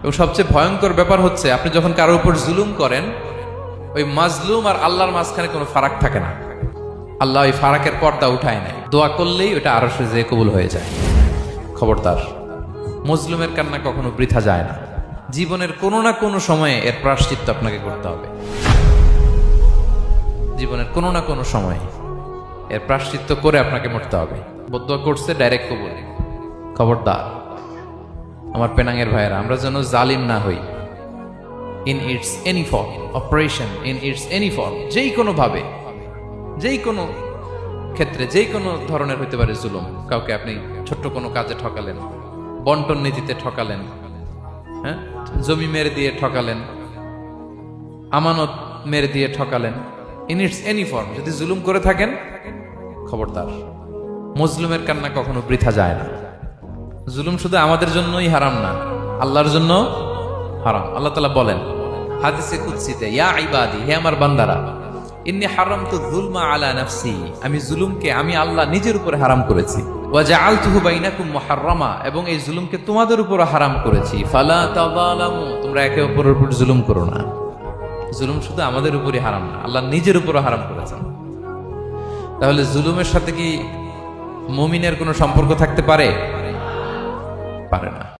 এবং সবচেয়ে ভয়ঙ্কর ব্যাপার হচ্ছে আপনি যখন কারোর উপর জুলুম করেন, ওই মাজলুম আর আল্লাহর মাঝখানে কোনো ফারাক থাকে না। আল্লাহ ওই ফারাকের পর্দা উঠায় নেয়, দোয়া করলেই ওটা আরো যে কবুল হয়ে যায়। খবরদার, মজলুমের কান্না কখনো বৃথা যায় না। জীবনের কোনো না কোনো সময়ে এর প্রায়শ্চিত্ত আপনাকে করতে হবে। জীবনের কোনো না কোনো সময়ে এর প্রায়শ্চিত্ত করে আপনাকে মরতে হবে। বদদোয়া করছে, ডাইরেক্ট কবুল। খবরদার আমার পেনাঙ্গের ভাইয়েরা, আমরা যেন জালিম না হই। In it's any form, operation in it's any form, যেই কোনো ভাবে, যেই কোনো ক্ষেত্রে, যেই কোনো ধরনের হইতে পারে জুলুম। কাউকে আপনি ছোট্ট কোনো কাজে ঠকালেন, বন্টন নীতিতে ঠকালেন, হ্যাঁ, জমি মেরে দিয়ে ঠকালেন, আমানত মেরে দিয়ে ঠকালেন, ইন ইটস এনি ফর্ম যদি জুলুম করে থাকেন, খবরদার, মজলুমের কান্না কখনো বৃথা যায় না। জুলুম শুধু আমাদের জন্যই হারাম না, আল্লাহর জন্য হারাম। আল্লাহ তাআলা বলেন হাদিসে কুদসিতে, ইয়া ইবাদি, হে আমার বান্দারা, ইন্নী হারামতু যুলমা আলা নাফসি, আমি জুলুমকে আমি আল্লাহ নিজের উপরে হারাম করেছি। ওয়া জাআলতুহু বাইনাকুম মুহাররামা, এবং এই জুলুমকে তোমাদের উপর হারাম করেছি। ফালা তাযালামু, তোমরা একে অপরের উপর জুলুম করো না। জুলুম শুধু আমাদের উপরই হারাম না, আল্লাহ নিজের উপরও হারাম করেছেন। তাহলে জুলুমের সাথে কি মুমিনের কোনো সম্পর্ক থাকতে পারে? পারে না।